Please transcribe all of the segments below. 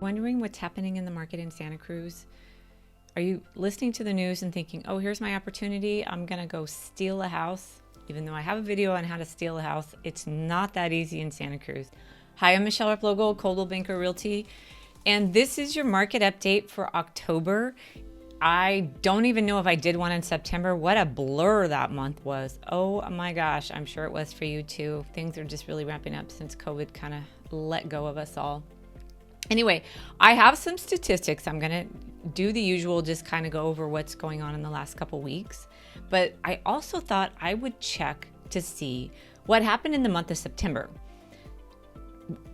Wondering what's happening in the market in Santa Cruz? Are you listening to the news and thinking, oh, here's my opportunity. I'm going to go steal a house. Even though I have a video on how to steal a house, it's not that easy in Santa Cruz. Hi, I'm Michele Replogle, Coldwell Banker Realty. And this is your market update for October. I don't even know if I did one in September. What a blur that month was. Oh my gosh, I'm sure it was for you too. Things are just really ramping up since COVID kind of let go of us all. Anyway, I have some statistics. I'm going to do the usual, just kind of go over what's going on in the last couple weeks. But I also thought I would check to see what happened in the month of September.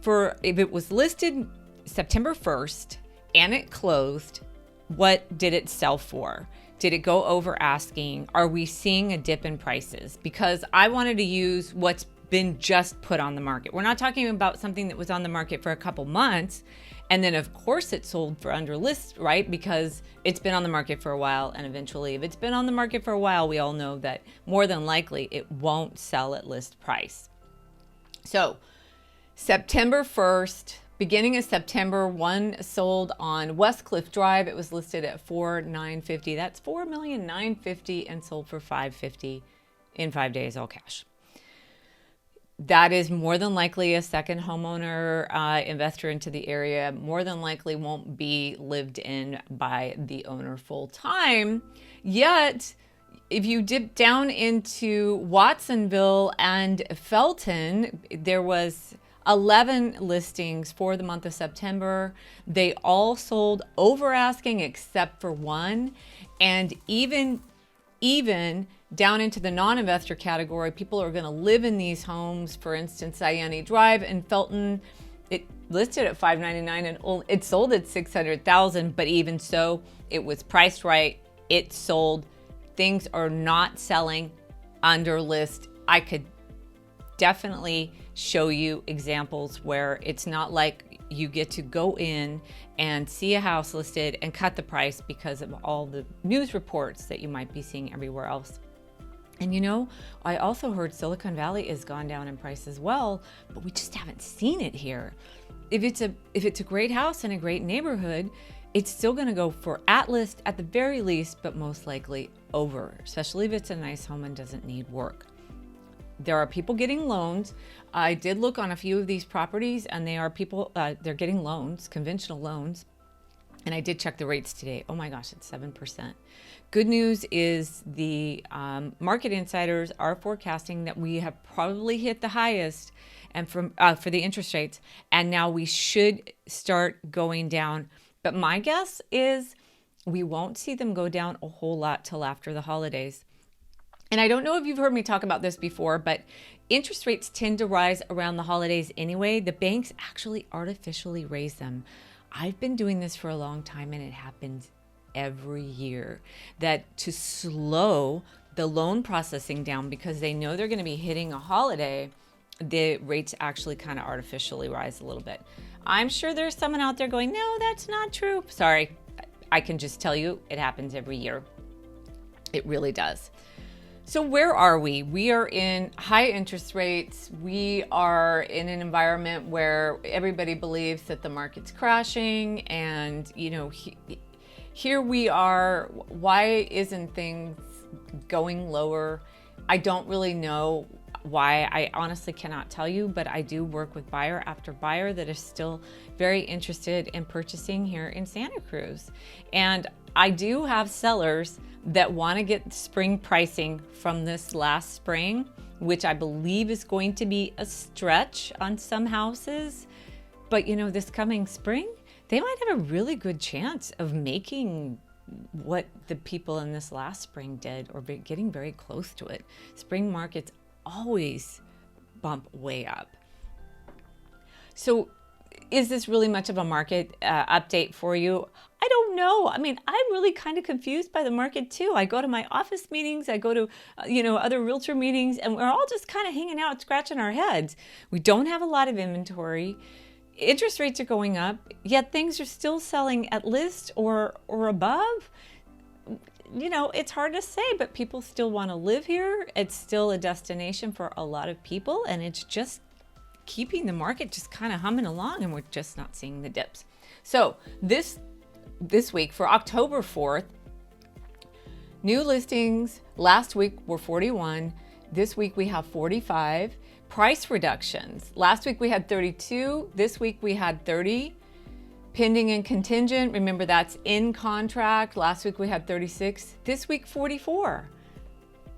If it was listed September 1st and it closed, what did it sell for? Did it go over asking? Are we seeing a dip in prices? Because I wanted to use what's been just put on the market. We're not talking about something that was on the market for a couple months and then of course it sold for under list, right? Because it's been on the market for a while, and eventually if it's been on the market for a while, we all know that more than likely it won't sell at list price. So September 1st, beginning of September, one sold on West Cliff Drive. It was listed at $4,950. That's $4,950,000 and sold for $550,000 in 5 days, all cash. That is more than likely a second homeowner investor into the area. More than likely won't be lived in by the owner full time. Yet, if you dip down into Watsonville and Felton, there was 11 listings for the month of September. They all sold over asking except for one. And even down into the non-investor category, people are going to live in these homes. For instance, Ione Drive in Felton, it listed at $599 and it sold at $600,000, but even so, it was priced right. It sold. Things are not selling under list. I could definitely show you examples where it's not like you get to go in and see a house listed and cut the price because of all the news reports that you might be seeing everywhere else. And you know, I also heard Silicon Valley has gone down in price as well, but we just haven't seen it here. If it's a great house in a great neighborhood, it's still going to go for at list at the very least, but most likely over, especially if it's a nice home and doesn't need work. There are people getting loans. I did look on a few of these properties and they're getting loans, conventional loans. And I did check the rates today. Oh my gosh, it's 7%. Good news is the market insiders are forecasting that we have probably hit the highest and for the interest rates. And now we should start going down. But my guess is we won't see them go down a whole lot till after the holidays. And I don't know if you've heard me talk about this before, but interest rates tend to rise around the holidays anyway. The banks actually artificially raise them. I've been doing this for a long time and it happens every year, that to slow the loan processing down because they know they're going to be hitting a holiday, the rates actually kind of artificially rise a little bit. I'm sure there's someone out there going, no, that's not true. Sorry, I can just tell you it happens every year. It really does. So where are we? We are in high interest rates. We are in an environment where everybody believes that the market's crashing, and you know, here we are. Why isn't things going lower? I don't really know why. I honestly cannot tell you, but I do work with buyer after buyer that is still very interested in purchasing here in Santa Cruz. And I do have sellers that want to get spring pricing from this last spring, which I believe is going to be a stretch on some houses. But you know, this coming spring, they might have a really good chance of making what the people in this last spring did, or getting very close to it. Spring markets always bump way up. So is this really much of a market update for you? I don't know. I mean, I'm really kind of confused by the market too. I go to my office meetings, I go to, other realtor meetings, and we're all just kind of hanging out, scratching our heads. We don't have a lot of inventory. Interest rates are going up, yet things are still selling at list or above. You know, it's hard to say, but people still want to live here. It's still a destination for a lot of people, and it's just keeping the market just kind of humming along, and we're just not seeing the dips. So this week for October 4th, new listings last week were 41. This week we have 45. Price reductions. Last week we had 32. This week we had 30. Pending and contingent, remember that's in contract. Last week we had 36. This week 44.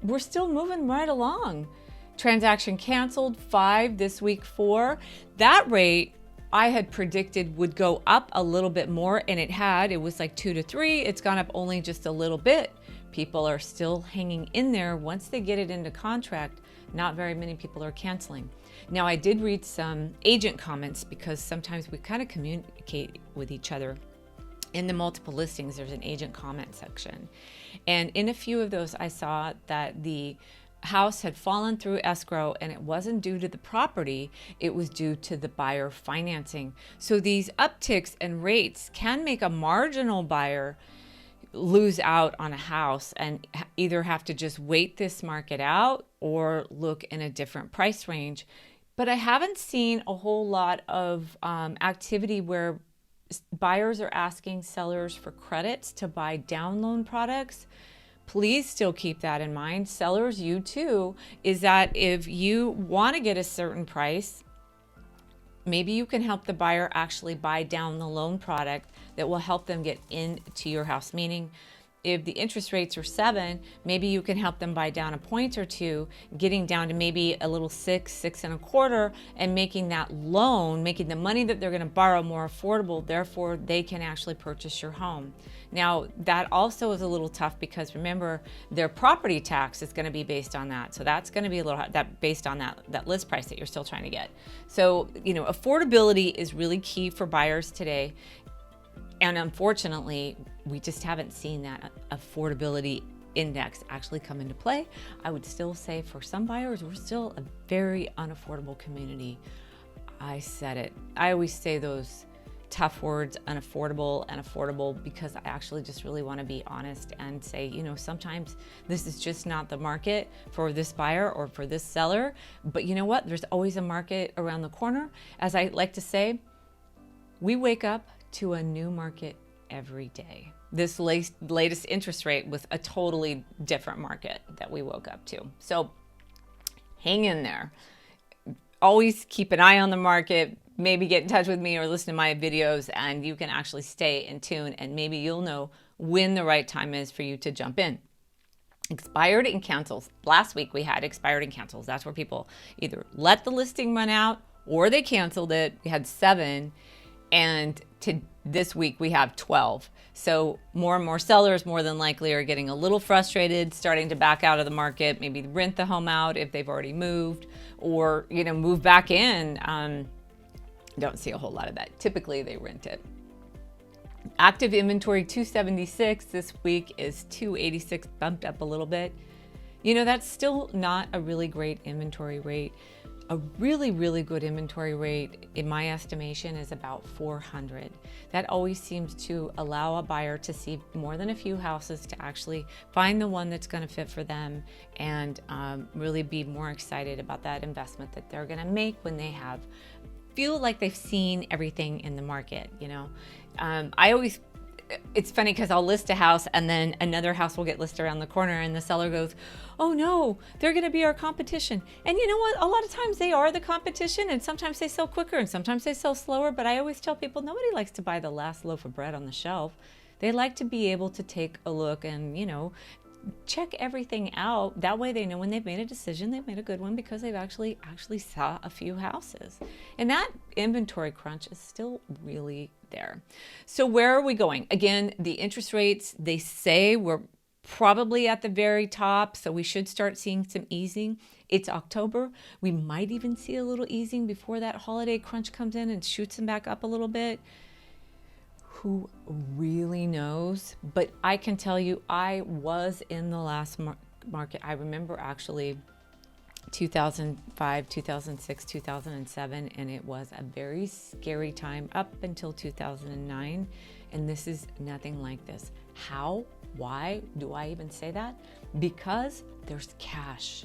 We're still moving right along. Transaction canceled, 5. This week 4. That rate I had predicted would go up a little bit more, and it had. It was like 2 to 3. It's gone up only just a little bit. People are still hanging in there. Once they get it into contract, not very many people are canceling. Now, I did read some agent comments because sometimes we kind of communicate with each other. In the multiple listings, there's an agent comment section. And in a few of those, I saw that the house had fallen through escrow, and it wasn't due to the property, it was due to the buyer financing. So these upticks and rates can make a marginal buyer lose out on a house and either have to just wait this market out or look in a different price range. But I haven't seen a whole lot of activity where buyers are asking sellers for credits to buy down loan products. Please still keep that in mind. Sellers, you too, is that if you want to get a certain price, maybe you can help the buyer actually buy down the loan product that will help them get into your house. Meaning, if the interest rates are 7, maybe you can help them buy down a point or 2, getting down to maybe a little 6, 6.25, and making that loan, making the money that they're going to borrow more affordable. Therefore, they can actually purchase your home. Now, that also is a little tough because remember, their property tax is going to be based on that. So that's going to be a little that based on that list price that you're still trying to get. So, affordability is really key for buyers today. And unfortunately, we just haven't seen that affordability index actually come into play. I would still say for some buyers, we're still a very unaffordable community. I said it. I always say those tough words, unaffordable and affordable, because I actually just really want to be honest and say, sometimes this is just not the market for this buyer or for this seller. But you know what? There's always a market around the corner. As I like to say, we wake up to a new market every day. This latest interest rate was a totally different market that we woke up to. So hang in there. Always keep an eye on the market. Maybe get in touch with me or listen to my videos, and you can actually stay in tune, and maybe you'll know when the right time is for you to jump in. Expired and cancels. Last week we had expired and cancels. That's where people either let the listing run out or they canceled it. We had 7. And to this week we have 12. So more and more sellers more than likely are getting a little frustrated, starting to back out of the market, maybe rent the home out if they've already moved, or move back in. Don't see a whole lot of that. Typically they rent it. Active inventory 276 this week is 286, bumped up a little bit. That's still not a really great inventory rate. A really, really good inventory rate, in my estimation, is about 400. That always seems to allow a buyer to see more than a few houses to actually find the one that's going to fit for them and really be more excited about that investment that they're going to make when they feel like they've seen everything in the market. It's funny because I'll list a house and then another house will get listed around the corner and the seller goes, oh no, they're going to be our competition. And you know what? A lot of times they are the competition, and sometimes they sell quicker and sometimes they sell slower. But I always tell people, nobody likes to buy the last loaf of bread on the shelf. They like to be able to take a look and, check everything out. That way they know when they've made a decision, they've made a good one because they've actually saw a few houses. And that inventory crunch is still really there. So where are we going? Again, the interest rates, they say we're probably at the very top, so we should start seeing some easing. It's October. We might even see a little easing before that holiday crunch comes in and shoots them back up a little bit. Who really knows? But I can tell you, I was in the last market. I remember actually 2005, 2006, 2007, and it was a very scary time up until 2009. And this is nothing like this. How? Why do I even say that? Because there's cash.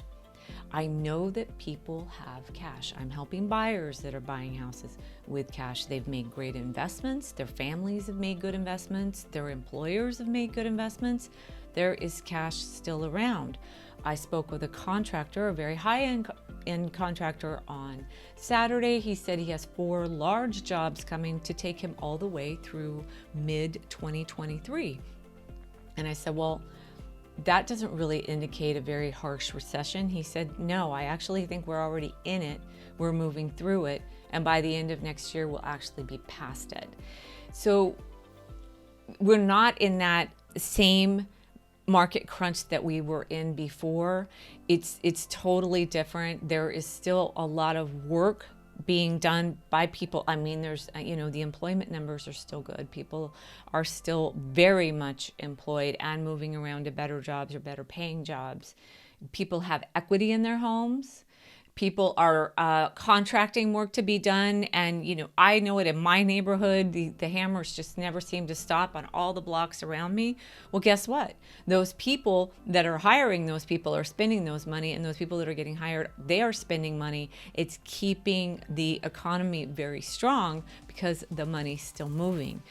I know that people have cash. I'm helping buyers that are buying houses with cash. They've made great investments. Their families have made good investments. Their employers have made good investments. There is cash still around. I spoke with a contractor, a very high-end contractor on Saturday. He said he has 4 large jobs coming to take him all the way through mid-2023. And I said, well, that doesn't really indicate a very harsh recession. He said, no, I actually think we're already in it. We're moving through it. And by the end of next year, we'll actually be past it. So we're not in that same market crunch that we were in before. It's totally different. There is still a lot of work being done by people. I mean, there's, the employment numbers are still good. People are still very much employed and moving around to better jobs or better paying jobs. People have equity in their homes. People are contracting work to be done. And, I know it in my neighborhood, the hammers just never seem to stop on all the blocks around me. Well, guess what? Those people that are hiring those people are spending those money, and those people that are getting hired, they are spending money. It's keeping the economy very strong because the money's still moving.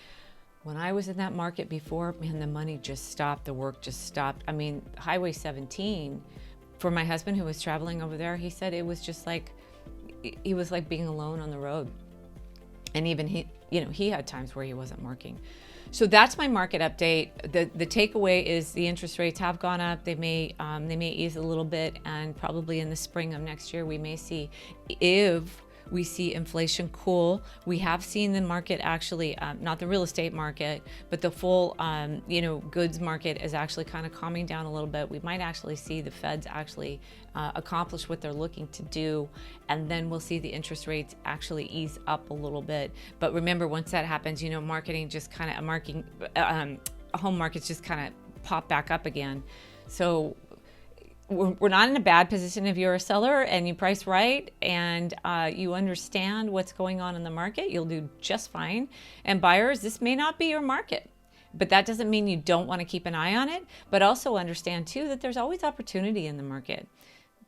When I was in that market before, man, the money just stopped. The work just stopped. I mean, Highway 17, for my husband who was traveling over there, he said it was just like, he was like being alone on the road. And even he had times where he wasn't working. So that's my market update. The takeaway is the interest rates have gone up. They may ease a little bit, and probably in the spring of next year, we may see, if we see inflation cool. We have seen the market actually, not the real estate market, but the full, goods market is actually kind of calming down a little bit. We might actually see the Feds actually accomplish what they're looking to do, and then we'll see the interest rates actually ease up a little bit. But remember, once that happens, marketing just kind of, home markets just kind of pop back up again. So we're not in a bad position if you're a seller and you price right and you understand what's going on in the market. You'll do just fine. And buyers, this may not be your market, but that doesn't mean you don't want to keep an eye on it. But also understand too that there's always opportunity in the market.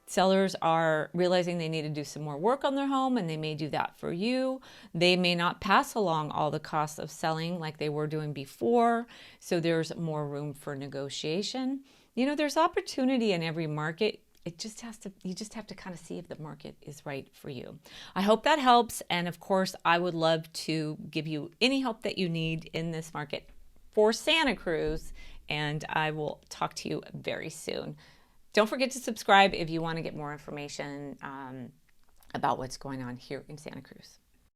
Sellers are realizing they need to do some more work on their home, and they may do that for you. They may not pass along all the costs of selling like they were doing before, so there's more room for negotiation. There's opportunity in every market. You just have to kind of see if the market is right for you. I hope that helps. And of course, I would love to give you any help that you need in this market for Santa Cruz. And I will talk to you very soon. Don't forget to subscribe if you want to get more information about what's going on here in Santa Cruz.